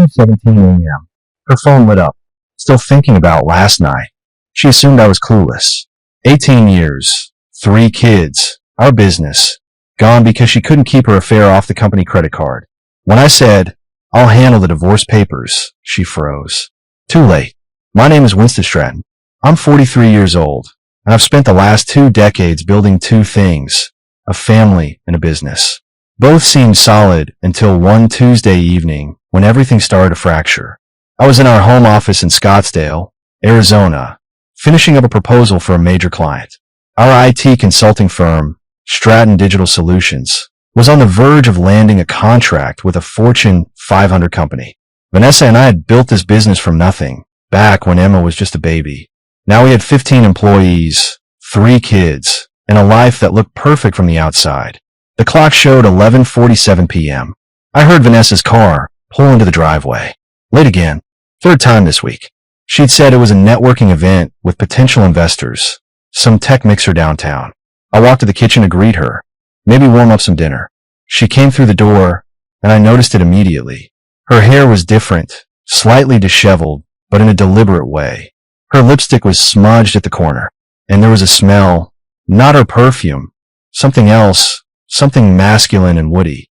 2:17 a.m. Her phone lit up. Still thinking about last night. She assumed I was clueless. 18 years, 3 kids, our business. Gone because she couldn't keep her affair off the company credit card. When I said, "I'll handle the divorce papers," she froze. Too late. My name is Winston Stratton. I'm 43 years old, and I've spent the last 2 decades building 2 things, a family and a business. Both seemed solid until one Tuesday evening when everything started to fracture. I was in our home office in Scottsdale, Arizona, finishing up a proposal for a major client. Our IT consulting firm, Stratton Digital Solutions, was on the verge of landing a contract with a Fortune 500 company. Vanessa and I had built this business from nothing, back when Emma was just a baby. Now we had 15 employees, 3 kids, and a life that looked perfect from the outside. The clock showed 11:47 p.m. I heard Vanessa's car pull into the driveway. Late again. 3rd time this week. She'd said it was a networking event with potential investors, some tech mixer downtown. I walked to the kitchen to greet her, maybe warm up some dinner. She came through the door, and I noticed it immediately. Her hair was different, slightly disheveled, but in a deliberate way. Her lipstick was smudged at the corner, and there was a smell, not her perfume, something else, something masculine and woody.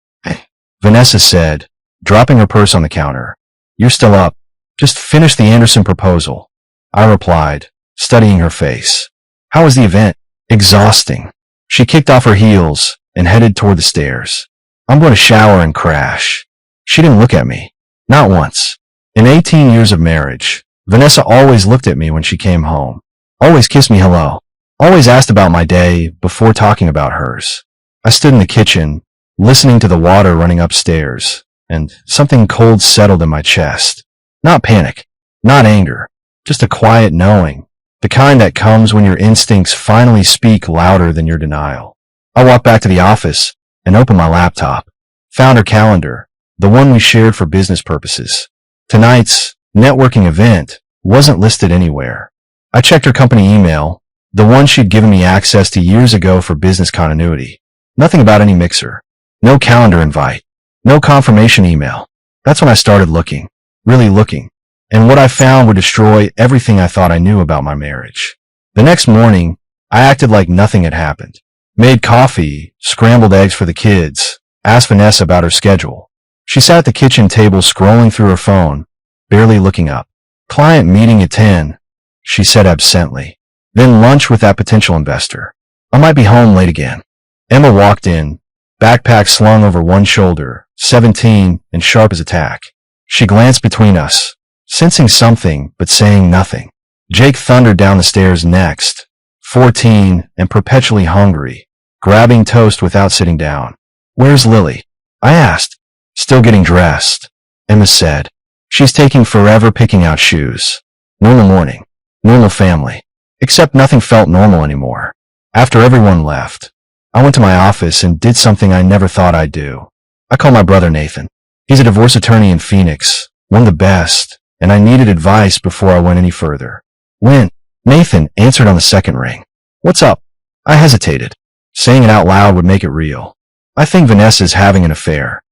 Vanessa said, dropping her purse on the counter, "You're still up. Just finished the Anderson proposal." I replied, studying her face. "How was the event?" "Exhausting." She kicked off her heels and headed toward the stairs. "I'm going to shower and crash." She didn't look at me. Not once. In 18 years of marriage, Vanessa always looked at me when she came home. Always kissed me hello. Always asked about my day before talking about hers. I stood in the kitchen, listening to the water running upstairs, and something cold settled in my chest. Not panic, not anger, just a quiet knowing, the kind that comes when your instincts finally speak louder than your denial. I walked back to the office and opened my laptop. Found her calendar, the one we shared for business purposes. Tonight's networking event wasn't listed anywhere. I checked her company email, the one she'd given me access to years ago for business continuity. Nothing about any mixer. No calendar invite. No confirmation email. That's when I started looking. Really looking. And what I found would destroy everything I thought I knew about my marriage. The next morning, I acted like nothing had happened. Made coffee, scrambled eggs for the kids, asked Vanessa about her schedule. She sat at the kitchen table scrolling through her phone, barely looking up. "Client meeting at 10, she said absently. "Then lunch with that potential investor. I might be home late again." Emma walked in, backpack slung over one shoulder, 17 and sharp as a tack. She glanced between us, sensing something but saying nothing. Jake thundered down the stairs next, 14 and perpetually hungry, grabbing toast without sitting down. "Where's Lily?" I asked. "Still getting dressed," Emma said. "She's taking forever picking out shoes." Normal morning. Normal family. Except nothing felt normal anymore. After everyone left, I went to my office and did something I never thought I'd do. I called my brother Nathan. He's a divorce attorney in Phoenix, one of the best, and I needed advice before I went any further. "When?" Nathan answered on the second ring. "What's up?" I hesitated. Saying it out loud would make it real. "I think Vanessa's having an affair."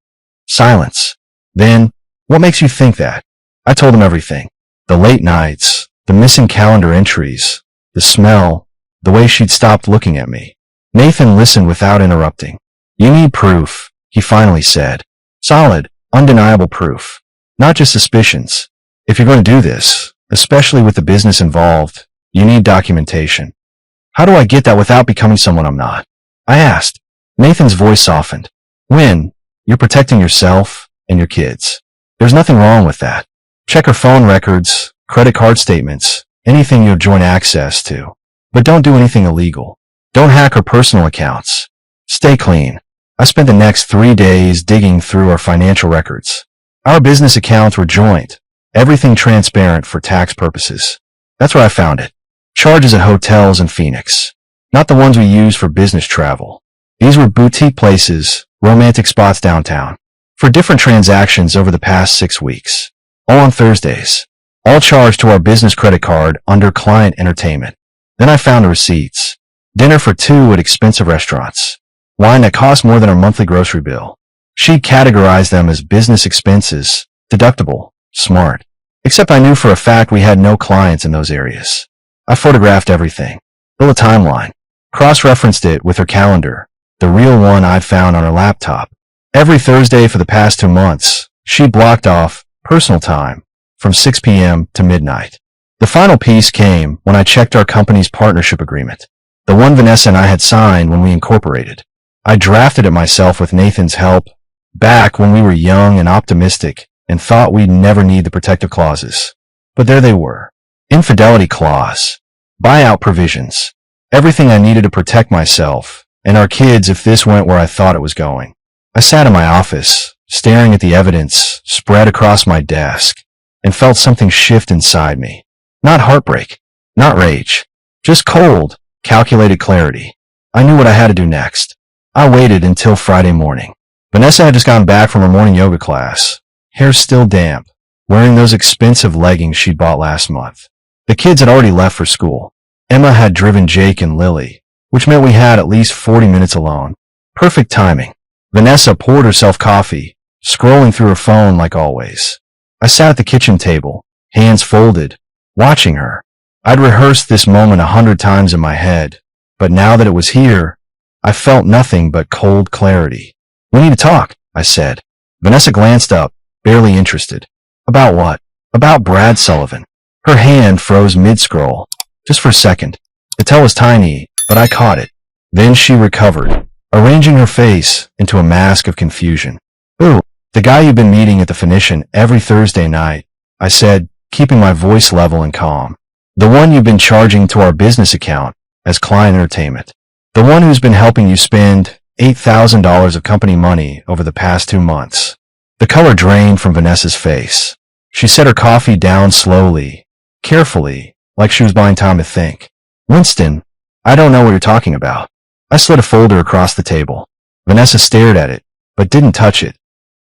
Silence. Then, "What makes you think that?" I told him everything. The late nights, the missing calendar entries, the smell, the way she'd stopped looking at me. Nathan listened without interrupting. "You need proof," he finally said. "Solid, undeniable proof. Not just suspicions. If you're going to do this, especially with the business involved, you need documentation." "How do I get that without becoming someone I'm not?" I asked. Nathan's voice softened. "When you're protecting yourself and your kids. There's nothing wrong with that. Check her phone records, credit card statements, anything you have joint access to. But don't do anything illegal. Don't hack her personal accounts. Stay clean." I spent the next 3 days digging through our financial records. Our business accounts were joint, everything transparent for tax purposes. That's where I found it. Charges at hotels in Phoenix. Not the ones we use for business travel. These were boutique places, romantic spots downtown. For different transactions over the past 6 weeks. All on Thursdays. All charged to our business credit card under client entertainment. Then I found the receipts. Dinner for 2 at expensive restaurants. Wine that cost more than our monthly grocery bill. She'd categorized them as business expenses Deductible. Smart. Except I knew for a fact we had no clients in those areas. I photographed everything. Built a timeline. Cross-referenced it with her calendar, the real one I'd found on her laptop. Every Thursday for the past 2 months, she blocked off personal time from 6 p.m. to midnight. The final piece came when I checked our company's partnership agreement, the one Vanessa and I had signed when we incorporated. I drafted it myself with Nathan's help back when we were young and optimistic and thought we'd never need the protective clauses. But there they were. Infidelity clause, buyout provisions, everything I needed to protect myself and our kids if this went where I thought it was going. I sat in my office, staring at the evidence spread across my desk, and felt something shift inside me. Not heartbreak, not rage, just cold, calculated clarity. I knew what I had to do next. I waited until Friday morning. Vanessa had just gotten back from her morning yoga class, hair still damp, wearing those expensive leggings she'd bought last month. The kids had already left for school. Emma had driven Jake and Lily, which meant we had at least 40 minutes alone. Perfect timing. Vanessa poured herself coffee, scrolling through her phone like always. I sat at the kitchen table, hands folded, watching her. I'd rehearsed this moment 100 times in my head, but now that it was here, I felt nothing but cold clarity. "We need to talk," I said. Vanessa glanced up, barely interested. "About what?" "About Brad Sullivan." Her hand froze mid-scroll, just for a second. The tel was tiny, but I caught it. Then she recovered, arranging her face into a mask of confusion. "Ooh, the guy you've been meeting at the Phoenician every Thursday night," I said, keeping my voice level and calm. "The one you've been charging to our business account as client entertainment. The one who's been helping you spend $8,000 of company money over the past 2 months. The color drained from Vanessa's face. She set her coffee down slowly, carefully, like she was buying time to think. "Winston, I don't know what you're talking about." I slid a folder across the table. Vanessa stared at it, but didn't touch it,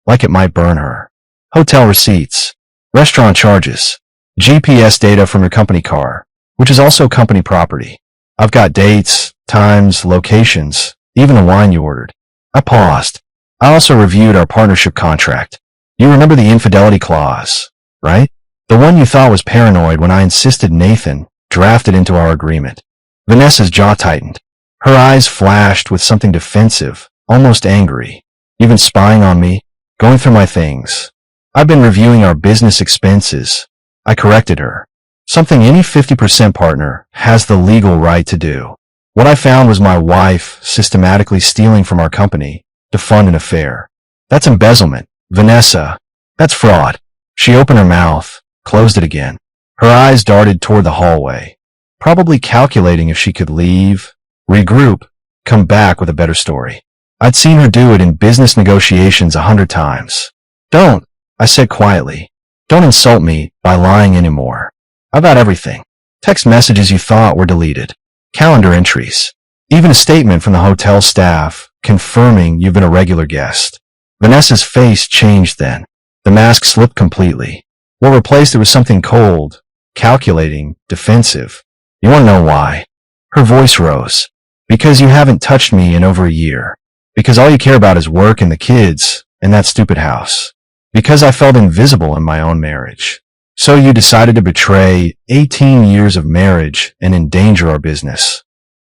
like it might burn her. "Hotel receipts, restaurant charges, GPS data from your company car, which is also company property. I've got dates, times, locations, even the wine you ordered." I paused. "I also reviewed our partnership contract. You remember the infidelity clause, right? The one you thought was paranoid when I insisted Nathan draft it into our agreement." Vanessa's jaw tightened. Her eyes flashed with something defensive, almost angry. "You've been spying on me, going through my things." "I've been reviewing our business expenses," I corrected her. "Something any 50% partner has the legal right to do. What I found was my wife systematically stealing from our company to fund an affair. That's embezzlement, Vanessa. That's fraud." She opened her mouth, closed it again. Her eyes darted toward the hallway, probably calculating if she could leave, regroup, come back with a better story. I'd seen her do it in business negotiations 100 times. "Don't," I said quietly. "Don't insult me by lying anymore. I've got everything. Text messages you thought were deleted. Calendar entries. Even a statement from the hotel staff confirming you've been a regular guest." Vanessa's face changed then. The mask slipped completely. What replaced it was something cold, calculating, defensive. "You want to know why?" Her voice rose. "Because you haven't touched me in over a year. Because all you care about is work and the kids and that stupid house. Because I felt invisible in my own marriage. So you decided to betray 18 years of marriage and endanger our business."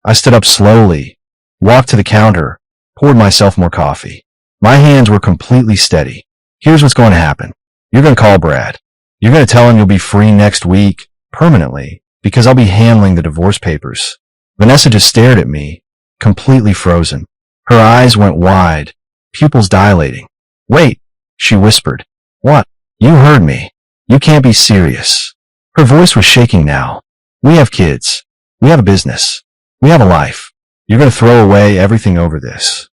I stood up slowly, walked to the counter, poured myself more coffee. My hands were completely steady. "Here's what's going to happen. You're going to call Brad. You're going to tell him you'll be free next week, permanently, because I'll be handling the divorce papers." Vanessa just stared at me, completely frozen. Her eyes went wide, pupils dilating. "Wait," she whispered. "What?" "You heard me. You can't be serious." Her voice was shaking now. "We have kids. We have a business. We have a life. You're going to throw away everything over this."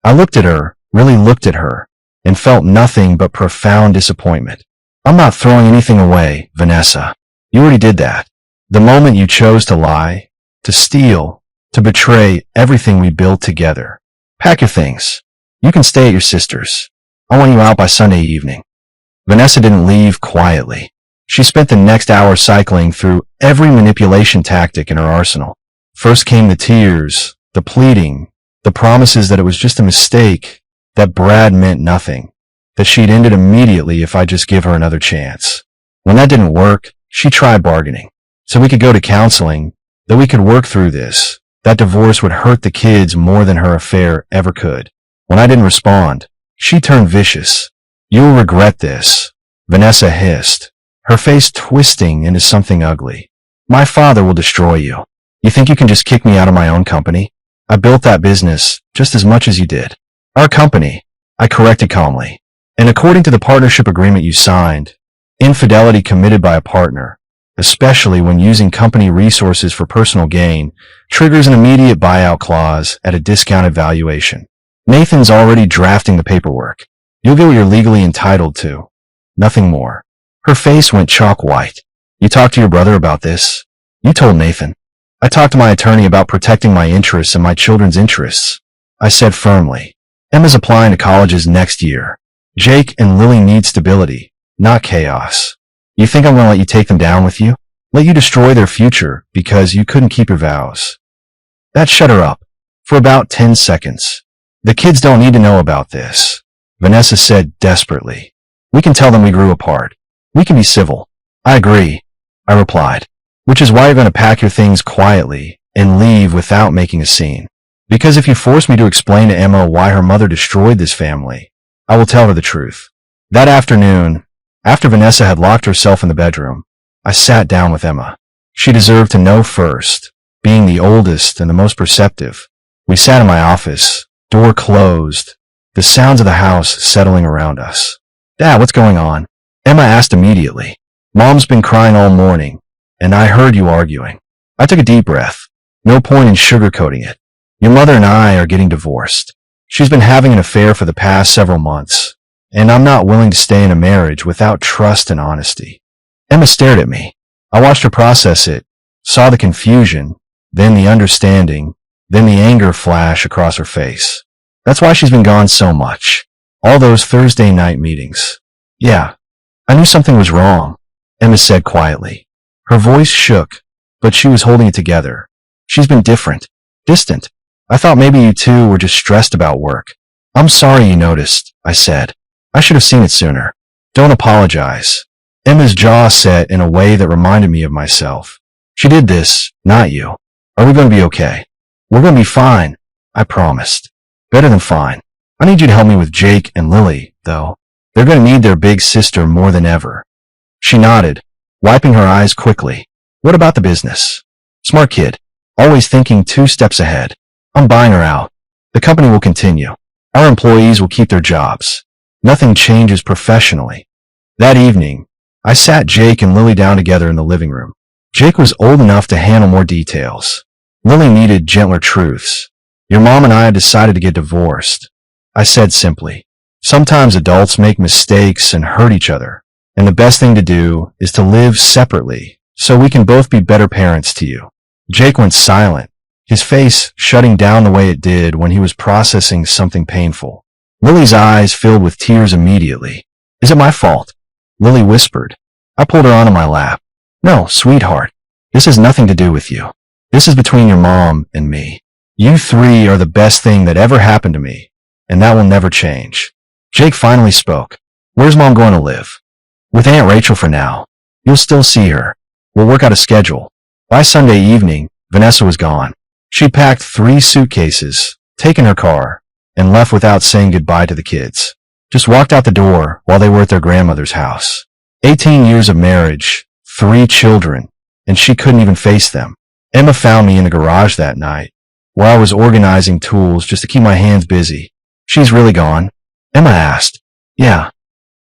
I looked at her, really looked at her, and felt nothing but profound disappointment. "I'm not throwing anything away, Vanessa. You already did that. The moment you chose to lie, to steal, to betray everything we built together. Pack your things. You can stay at your sister's. I want you out by Sunday evening." Vanessa didn't leave quietly. She spent the next hour cycling through every manipulation tactic in her arsenal. First came the tears, the pleading, the promises that it was just a mistake, that Brad meant nothing. that she'd end it immediately if I just give her another chance. When that didn't work, she tried bargaining. So we could go to counseling, that we could work through this. That divorce would hurt the kids more than her affair ever could. When I didn't respond, she turned vicious. "You'll regret this," Vanessa hissed, her face twisting into something ugly. "My father will destroy you. You think you can just kick me out of my own company? I built that business just as much as you did." "Our company," I corrected calmly. "And according to the partnership agreement you signed, infidelity committed by a partner, especially when using company resources for personal gain, triggers an immediate buyout clause at a discounted valuation. Nathan's already drafting the paperwork. You'll get what you're legally entitled to. Nothing more." Her face went chalk white. "You talked to your brother about this?" "You told Nathan." "I talked to my attorney about protecting my interests and my children's interests," I said firmly. "Emma's applying to colleges next year. Jake and Lily need stability, not chaos. You think I'm going to let you take them down with you? Let you destroy their future because you couldn't keep your vows?" That shut her up for about 10 seconds. "The kids don't need to know about this," Vanessa said desperately. "We can tell them we grew apart. We can be civil." "I agree," I replied, "which is why you're going to pack your things quietly and leave without making a scene. Because if you force me to explain to Emma why her mother destroyed this family, I will tell her the truth." That afternoon, after Vanessa had locked herself in the bedroom, I sat down with Emma. She deserved to know first, being the oldest and the most perceptive. We sat in my office, door closed, the sounds of the house settling around us. "Dad, what's going on?" Emma asked immediately. "Mom's been crying all morning, and I heard you arguing." I took a deep breath. No point in sugarcoating it. "Your mother and I are getting divorced. She's been having an affair for the past several months, and I'm not willing to stay in a marriage without trust and honesty." Emma stared at me. I watched her process it, saw the confusion, then the understanding, then the anger flash across her face. "That's why she's been gone so much. All those Thursday night meetings." "Yeah, I knew something was wrong," Emma said quietly. Her voice shook, but she was holding it together. "She's been different, distant. I thought maybe you two were just stressed about work." "I'm sorry you noticed," I said. "I should have seen it sooner." "Don't apologize." Emma's jaw set in a way that reminded me of myself. "She did this, not you. Are we going to be okay?" "We're going to be fine," I promised. "Better than fine. I need you to help me with Jake and Lily, though. They're going to need their big sister more than ever." She nodded, wiping her eyes quickly. "What about the business?" "Smart kid, always thinking 2 steps ahead. I'm buying her out. The company will continue. Our employees will keep their jobs. Nothing changes professionally." That evening, I sat Jake and Lily down together in the living room. Jake was old enough to handle more details. Lily needed gentler truths. "Your mom and I had decided to get divorced," I said simply. "Sometimes adults make mistakes and hurt each other, and the best thing to do is to live separately so we can both be better parents to you." Jake went silent, his face shutting down the way it did when he was processing something painful. Lily's eyes filled with tears immediately. "Is it my fault?" Lily whispered. I pulled her onto my lap. "No, sweetheart. This has nothing to do with you. This is between your mom and me. You 3 are the best thing that ever happened to me, and that will never change." Jake finally spoke. "Where's Mom going to live?" "With Aunt Rachel for now. You'll still see her. We'll work out a schedule." By Sunday evening, Vanessa was gone. She packed 3 suitcases, taken her car, and left without saying goodbye to the kids. Just walked out the door while they were at their grandmother's house. 18 years of marriage, 3 children, and she couldn't even face them. Emma found me in the garage that night, where I was organizing tools just to keep my hands busy. "She's really gone?" Emma asked. "Yeah."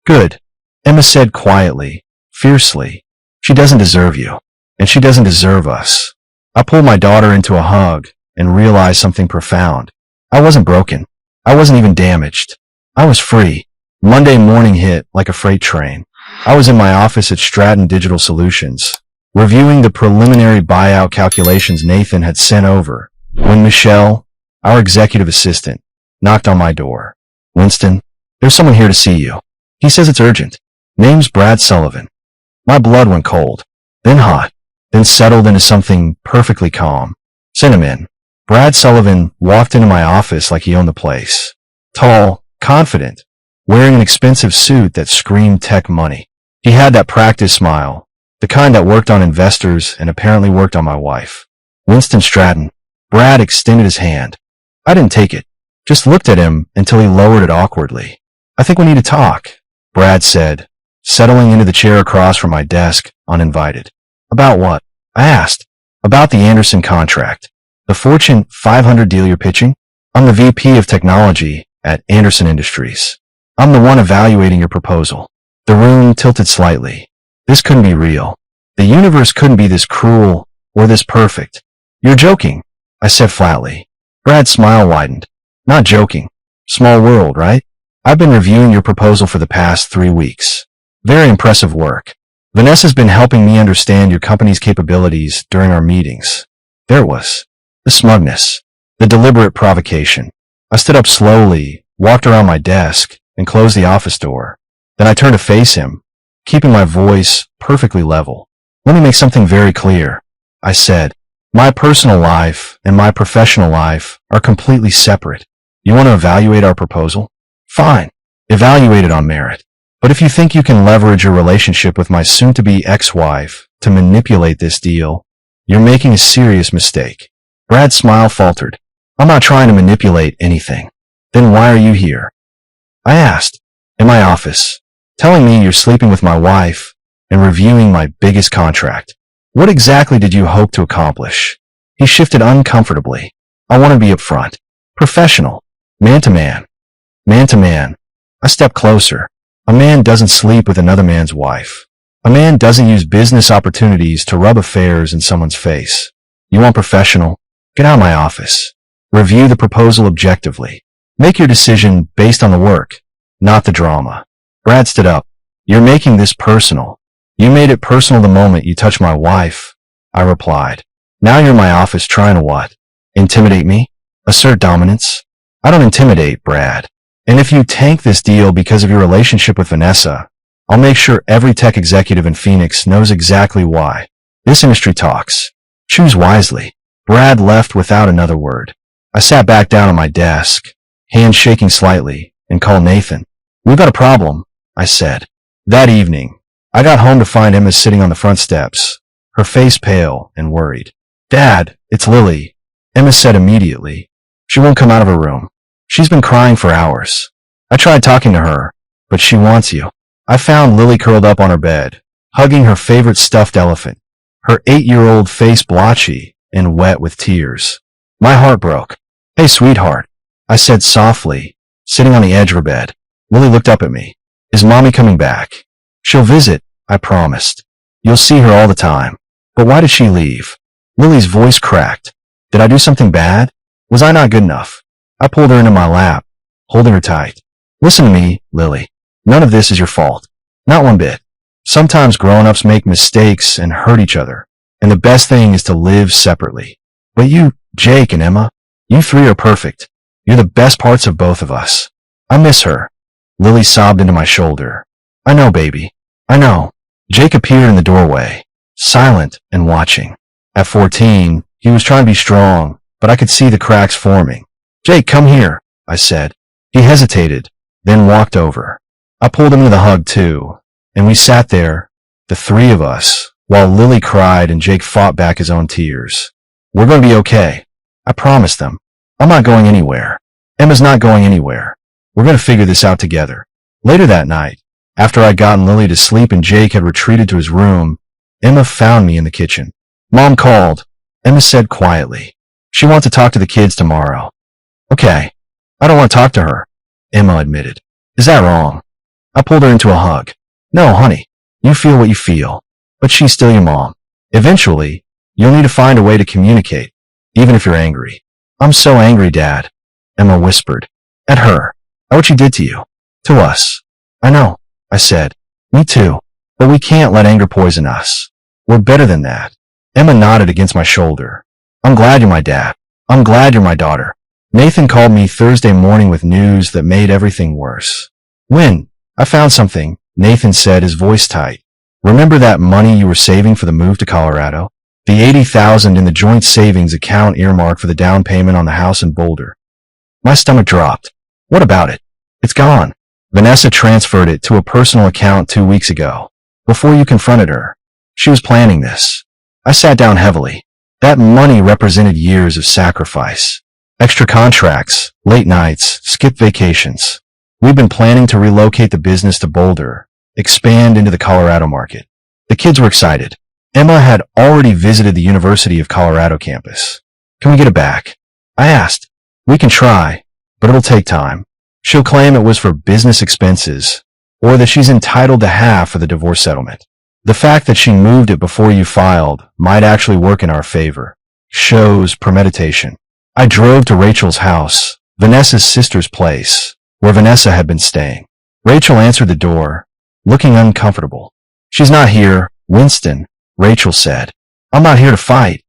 "Good," Emma said quietly, fiercely. "She doesn't deserve you, and she doesn't deserve us." I pulled my daughter into a hug and realized something profound. I wasn't broken. I wasn't even damaged. I was free. Monday morning hit like a freight train. I was in my office at Stratton Digital Solutions, reviewing the preliminary buyout calculations Nathan had sent over, when Michelle, our executive assistant, knocked on my door. "Winston, there's someone here to see you. He says it's urgent. Name's Brad Sullivan." My blood went cold, then hot, then settled into something perfectly calm. "Send him in." Brad Sullivan walked into my office like he owned the place. Tall, confident, wearing an expensive suit that screamed tech money. He had that practice smile, the kind that worked on investors and apparently worked on my wife. Winston Stratton. Brad extended his hand. I didn't take it, just looked at him until he lowered it awkwardly. I think we need to talk, Brad said, settling into the chair across from my desk, uninvited. About what? I asked. About the Anderson contract. The Fortune 500 deal you're pitching? I'm the VP of Technology at Anderson Industries. I'm the one evaluating your proposal. The room tilted slightly. This couldn't be real. The universe couldn't be this cruel or this perfect. You're joking, I said flatly. Brad's smile widened. Not joking. Small world, right? I've been reviewing your proposal for the past 3 weeks. Very impressive work. Vanessa's been helping me understand your company's capabilities during our meetings. There it was. The smugness. The deliberate provocation. I stood up slowly, walked around my desk, and closed the office door. Then I turned to face him, keeping my voice perfectly level. Let me make something very clear, I said. My personal life and my professional life are completely separate. You want to evaluate our proposal? Fine. Evaluate it on merit. But if you think you can leverage your relationship with my soon-to-be ex-wife to manipulate this deal, you're making a serious mistake. Brad's smile faltered. I'm not trying to manipulate anything. Then why are you here? I asked. In my office, telling me you're sleeping with my wife and reviewing my biggest contract. What exactly did you hope to accomplish? He shifted uncomfortably. I want to be upfront. Professional. Man to man. Man to man. I stepped closer. A man doesn't sleep with another man's wife. A man doesn't use business opportunities to rub affairs in someone's face. You want professional? Get out of my office. Review the proposal objectively. Make your decision based on the work, not the drama. Brad stood up. You're making this personal. You made it personal the moment you touched my wife, I replied. Now you're in my office trying to what? Intimidate me? Assert dominance? I don't intimidate, Brad. And if you tank this deal because of your relationship with Vanessa, I'll make sure every tech executive in Phoenix knows exactly why. This industry talks. Choose wisely. Brad left without another word. I sat back down at my desk, hands shaking slightly, and called Nathan. We've got a problem, I said. That evening, I got home to find Emma sitting on the front steps, her face pale and worried. Dad, it's Lily, Emma said immediately. She won't come out of her room. She's been crying for hours. I tried talking to her, but she wants you. I found Lily curled up on her bed, hugging her favorite stuffed elephant, her 8-year-old face blotchy and wet with tears. My heart broke. Hey, sweetheart, I said softly, sitting on the edge of her bed. Lily looked up at me. Is Mommy coming back? She'll visit, I promised. You'll see her all the time. But why did she leave? Lily's voice cracked. Did I do something bad? Was I not good enough? I pulled her into my lap, holding her tight. Listen to me, Lily. None of this is your fault. Not one bit. Sometimes grown-ups make mistakes and hurt each other, and the best thing is to live separately. But you, Jake and Emma, you three are perfect. You're the best parts of both of us. I miss her. Lily sobbed into my shoulder. I know, baby. I know. Jake appeared in the doorway, silent and watching. At 14, he was trying to be strong, but I could see the cracks forming. Jake, come here, I said. He hesitated, then walked over. I pulled him into the hug too, and we sat there, the three of us, while Lily cried and Jake fought back his own tears. We're going to be okay. I promised them. I'm not going anywhere. Emma's not going anywhere. We're going to figure this out together. Later that night, after I'd gotten Lily to sleep and Jake had retreated to his room, Emma found me in the kitchen. Mom called, Emma said quietly. She wants to talk to the kids tomorrow. Okay. I don't want to talk to her, Emma admitted. Is that wrong? I pulled her into a hug. No, honey. You feel what you feel. But she's still your mom. Eventually, you'll need to find a way to communicate, even if you're angry. I'm so angry, Dad, Emma whispered. At her. At what she did to you. To us. I know, I said. Me too. But we can't let anger poison us. We're better than that. Emma nodded against my shoulder. I'm glad you're my dad. I'm glad you're my daughter. Nathan called me Thursday morning with news that made everything worse. When? I found something, Nathan said, his voice tight. Remember that money you were saving for the move to Colorado? The $80,000 in the joint savings account earmarked for the down payment on the house in Boulder. My stomach dropped. What about it? It's gone. Vanessa transferred it to a personal account 2 weeks ago. Before you confronted her, she was planning this. I sat down heavily. That money represented years of sacrifice. Extra contracts, late nights, skipped vacations. We've been planning to relocate the business to Boulder, expand into the Colorado market. The kids were excited. Emma had already visited the University of Colorado campus. Can we get it back? I asked. We can try, but it'll take time. She'll claim it was for business expenses, or that she's entitled to half of the divorce settlement. The fact that she moved it before you filed might actually work in our favor. Shows premeditation. I drove to Rachel's house, Vanessa's sister's place, where Vanessa had been staying. Rachel answered the door, looking uncomfortable. She's not here, Winston, Rachel said. I'm not here to fight,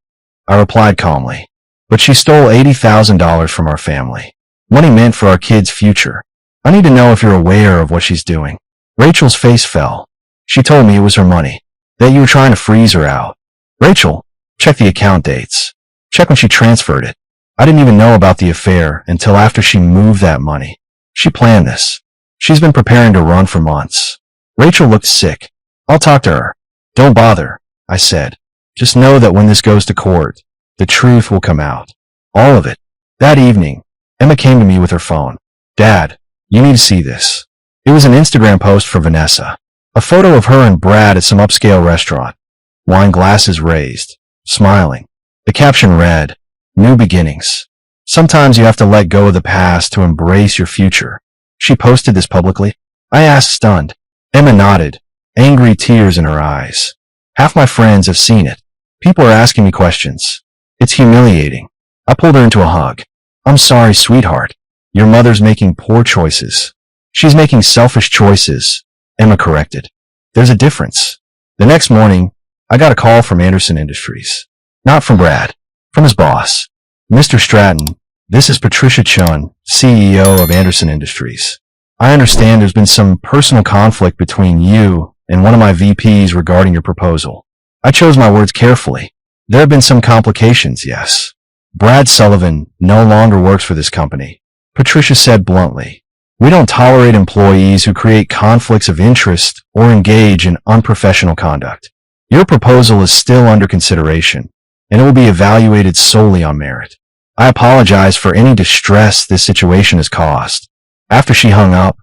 I replied calmly. But she stole $80,000 from our family. Money meant for our kids' future. I need to know if you're aware of what she's doing. Rachel's face fell. She told me it was her money, that you were trying to freeze her out. Rachel, check the account dates. Check when she transferred it. I didn't even know about the affair until after she moved that money. She planned this. She's been preparing to run for months. Rachel looked sick. I'll talk to her. Don't bother, I said. Just know that when this goes to court, the truth will come out. All of it. That evening, Emma came to me with her phone. Dad, you need to see this. It was an Instagram post for Vanessa. A photo of her and Brad at some upscale restaurant. Wine glasses raised. Smiling. The caption read, New beginnings. Sometimes you have to let go of the past to embrace your future. She posted this publicly. I asked stunned. Emma nodded, angry tears in her eyes. Half my friends have seen it. People are asking me questions. It's humiliating. I pulled her into a hug. I'm sorry, sweetheart. Your mother's making poor choices. She's making selfish choices, Emma corrected. There's a difference. The next morning, I got a call from Anderson Industries. Not from Brad, from his boss. Mr. Stratton, this is Patricia Chun, CEO of Anderson Industries. I understand there's been some personal conflict between you and one of my VPs regarding your proposal. I chose my words carefully. There have been some complications, yes. Brad Sullivan no longer works for this company. Patricia said bluntly. We don't tolerate employees who create conflicts of interest or engage in unprofessional conduct. Your proposal is still under consideration, and it will be evaluated solely on merit. I apologize for any distress this situation has caused. After she hung up,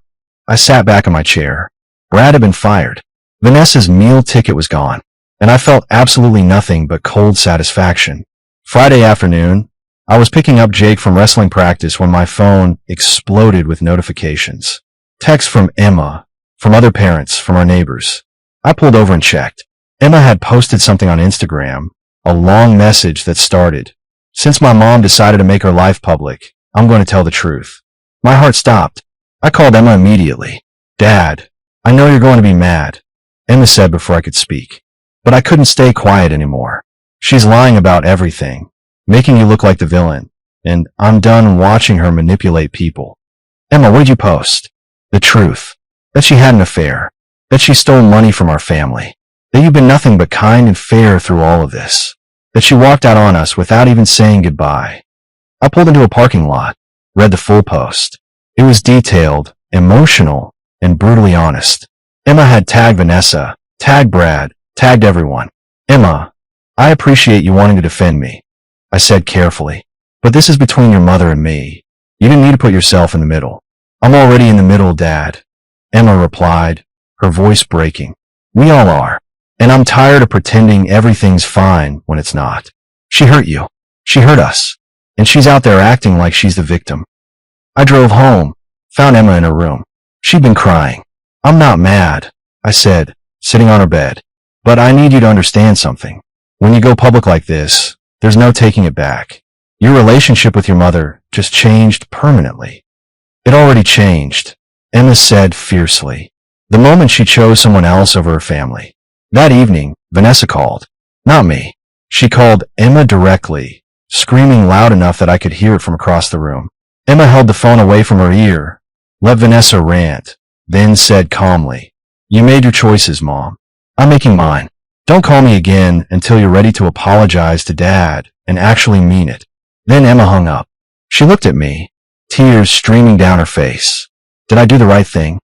I sat back in my chair. Brad had been fired. Vanessa's meal ticket was gone, and I felt absolutely nothing but cold satisfaction. Friday afternoon, I was picking up Jake from wrestling practice when my phone exploded with notifications. Texts from Emma, from other parents, from our neighbors. I pulled over and checked. Emma had posted something on Instagram, a long message that started, Since my mom decided to make her life public, I'm going to tell the truth. My heart stopped. I called Emma immediately. Dad, I know you're going to be mad, Emma said before I could speak. But I couldn't stay quiet anymore. She's lying about everything, making you look like the villain, and I'm done watching her manipulate people. Emma, what did you post? The truth. That she had an affair. That she stole money from our family. That you've been nothing but kind and fair through all of this. That she walked out on us without even saying goodbye. I pulled into a parking lot, read the full post. It was detailed, emotional, and brutally honest. Emma had tagged Vanessa, tagged Brad, tagged everyone. Emma, I appreciate you wanting to defend me, I said carefully. But this is between your mother and me. You didn't need to put yourself in the middle. I'm already in the middle, Dad, Emma replied, her voice breaking. We all are. And I'm tired of pretending everything's fine when it's not. She hurt you. She hurt us. And she's out there acting like she's the victim. I drove home, found Emma in her room. She'd been crying. I'm not mad, I said, sitting on her bed. But I need you to understand something. When you go public like this, there's no taking it back. Your relationship with your mother just changed permanently. It already changed, Emma said fiercely, the moment she chose someone else over her family. That evening, Vanessa called. Not me. She called Emma directly, screaming loud enough that I could hear it from across the room. Emma held the phone away from her ear, let Vanessa rant, then said calmly, You made your choices, Mom. I'm making mine. Don't call me again until you're ready to apologize to Dad and actually mean it. Then Emma hung up. She looked at me, tears streaming down her face. Did I do the right thing?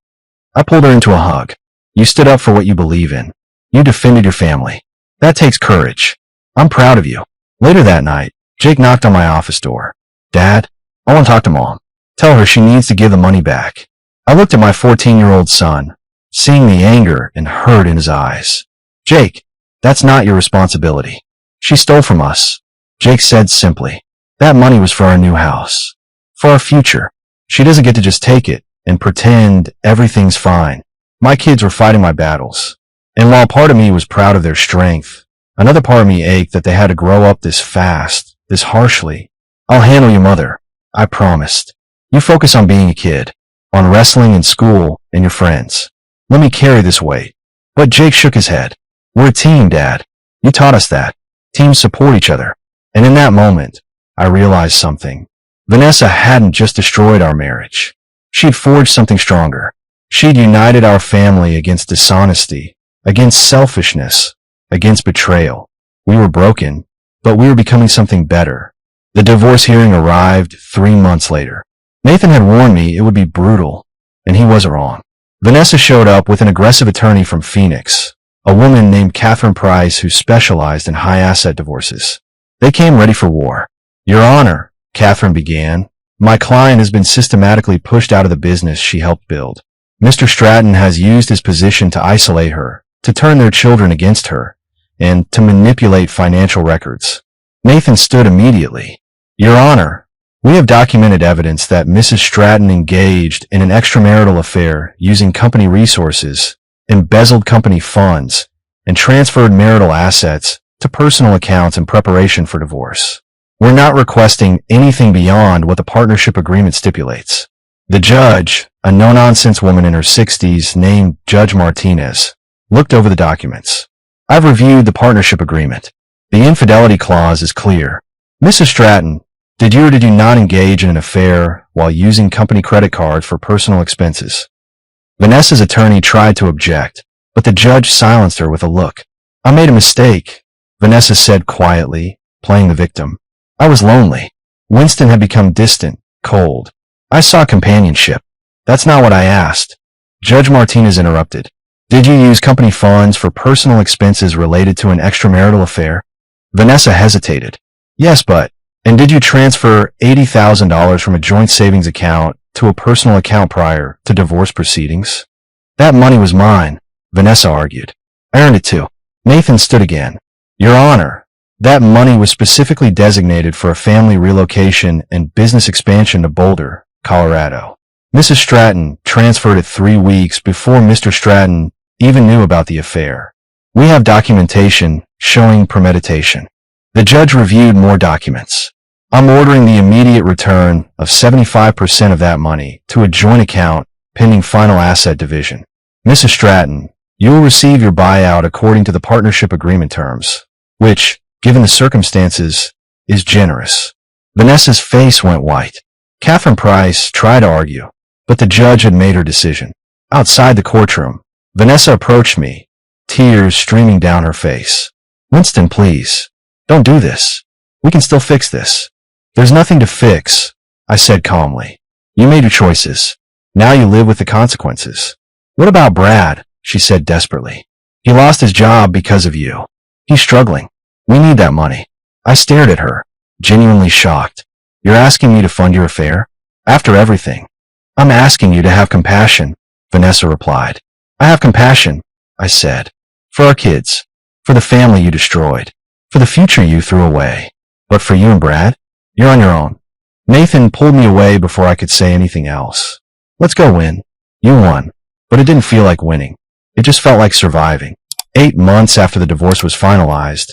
I pulled her into a hug. You stood up for what you believe in. You defended your family. That takes courage. I'm proud of you. Later that night, Jake knocked on my office door. Dad, I want to talk to Mom. Tell her she needs to give the money back. I looked at my 14-year-old son, seeing the anger and hurt in his eyes. Jake, that's not your responsibility. She stole from us. Jake said simply. That money was for our new house. For our future. She doesn't get to just take it and pretend everything's fine. My kids were fighting my battles. And while part of me was proud of their strength, another part of me ached that they had to grow up this fast, this harshly. I'll handle your mother. I promised. You focus on being a kid, on wrestling and school and your friends. Let me carry this weight. But Jake shook his head. We're a team, Dad. You taught us that. Teams support each other. And in that moment, I realized something. Vanessa hadn't just destroyed our marriage. She'd forged something stronger. She'd united our family against dishonesty, against selfishness, against betrayal. We were broken, but we were becoming something better. The divorce hearing arrived 3 months later. Nathan had warned me it would be brutal, and he wasn't wrong. Vanessa showed up with an aggressive attorney from Phoenix, a woman named Catherine Price who specialized in high-asset divorces. They came ready for war. Your Honor, Catherine began, my client has been systematically pushed out of the business she helped build. Mr. Stratton has used his position to isolate her, to turn their children against her, and to manipulate financial records. Nathan stood immediately. Your Honor, we have documented evidence that Mrs. Stratton engaged in an extramarital affair using company resources, embezzled company funds, and transferred marital assets to personal accounts in preparation for divorce. We're not requesting anything beyond what the partnership agreement stipulates. The judge, a no-nonsense woman in her 60s named Judge Martinez, looked over the documents. I've reviewed the partnership agreement. The infidelity clause is clear. Mrs. Stratton, did you or did you not engage in an affair while using company credit cards for personal expenses? Vanessa's attorney tried to object, but the judge silenced her with a look. I made a mistake, Vanessa said quietly, playing the victim. I was lonely. Winston had become distant, cold. I saw companionship. That's not what I asked. Judge Martinez interrupted. Did you use company funds for personal expenses related to an extramarital affair? Vanessa hesitated. Yes, but, and did you transfer $80,000 from a joint savings account to a personal account prior to divorce proceedings? That money was mine, Vanessa argued. I earned it too. Nathan stood again. Your Honor, that money was specifically designated for a family relocation and business expansion to Boulder, Colorado. Mrs. Stratton transferred it 3 weeks before Mr. Stratton even knew about the affair. We have documentation showing premeditation. The judge reviewed more documents. I'm ordering the immediate return of 75% of that money to a joint account pending final asset division. Mrs. Stratton, you will receive your buyout according to the partnership agreement terms, which, given the circumstances, is generous. Vanessa's face went white. Catherine Price tried to argue, but the judge had made her decision. Outside the courtroom, Vanessa approached me, tears streaming down her face. Winston, please, don't do this. We can still fix this. There's nothing to fix, I said calmly. You made your choices. Now you live with the consequences. What about Brad? She said desperately. He lost his job because of you. He's struggling. We need that money. I stared at her, genuinely shocked. You're asking me to fund your affair? After everything. I'm asking you to have compassion, Vanessa replied. I have compassion, I said. For our kids. For the family you destroyed. For the future you threw away. But for you and Brad, you're on your own. Nathan pulled me away before I could say anything else. Let's go win. You won. But it didn't feel like winning. It just felt like surviving. 8 months after the divorce was finalized,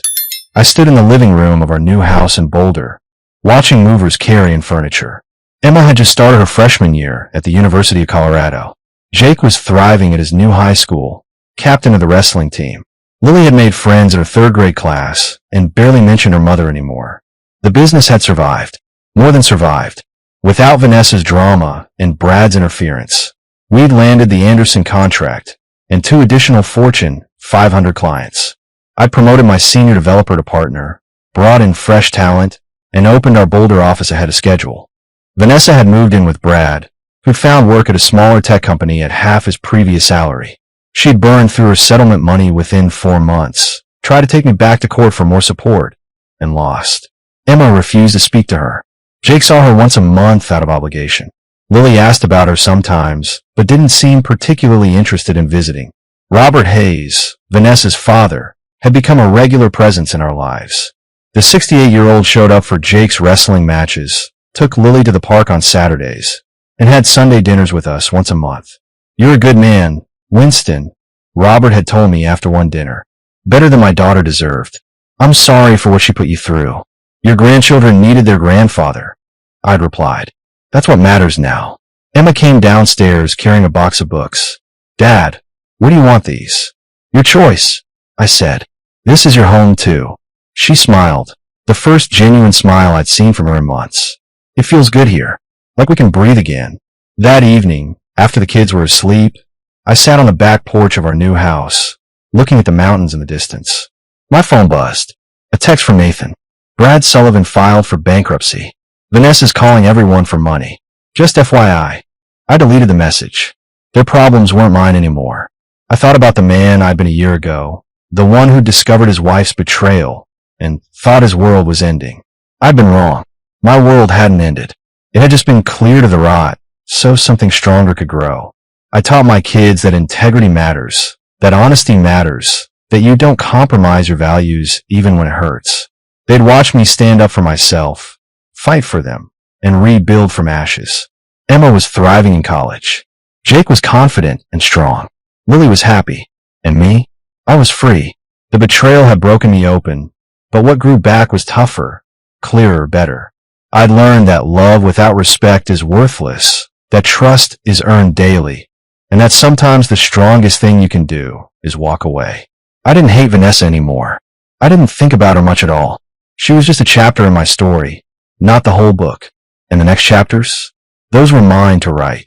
I stood in the living room of our new house in Boulder, watching movers carry in furniture. Emma had just started her freshman year at the University of Colorado. Jake was thriving at his new high school, captain of the wrestling team. Lily had made friends in her 3rd grade class and barely mentioned her mother anymore. The business had survived, more than survived. Without Vanessa's drama and Brad's interference, we'd landed the Anderson contract and 2 additional Fortune 500 clients. I'd promoted my senior developer to partner, brought in fresh talent, and opened our Boulder office ahead of schedule. Vanessa had moved in with Brad, who found work at a smaller tech company at half his previous salary. She'd burned through her settlement money within 4 months, tried to take me back to court for more support, and lost. Emma refused to speak to her. Jake saw her once a month out of obligation. Lily asked about her sometimes, but didn't seem particularly interested in visiting. Robert Hayes, Vanessa's father, had become a regular presence in our lives. The 68-year-old showed up for Jake's wrestling matches, took Lily to the park on Saturdays, and had Sunday dinners with us once a month. "You're a good man, Winston," Robert had told me after one dinner. "Better than my daughter deserved. I'm sorry for what she put you through. Your grandchildren needed their grandfather," I'd replied. "That's what matters now." Emma came downstairs carrying a box of books. "Dad, where do you want these?" "Your choice," I said. "This is your home too." She smiled, the first genuine smile I'd seen from her in months. "It feels good here, like we can breathe again." That evening, after the kids were asleep, I sat on the back porch of our new house, looking at the mountains in the distance. My phone buzzed. A text from Nathan. "Brad Sullivan filed for bankruptcy. Vanessa's calling everyone for money. Just FYI." I deleted the message. Their problems weren't mine anymore. I thought about the man I'd been a year ago, the one who discovered his wife's betrayal and thought his world was ending. I'd been wrong. My world hadn't ended. It had just been cleared of the rot, so something stronger could grow. I taught my kids that integrity matters, that honesty matters, that you don't compromise your values even when it hurts. They'd watch me stand up for myself, fight for them, and rebuild from ashes. Emma was thriving in college. Jake was confident and strong. Lily was happy. And me? I was free. The betrayal had broken me open, but what grew back was tougher, clearer, better. I'd learned that love without respect is worthless, that trust is earned daily, and that sometimes the strongest thing you can do is walk away. I didn't hate Vanessa anymore. I didn't think about her much at all. She was just a chapter in my story, not the whole book. And the next chapters? Those were mine to write.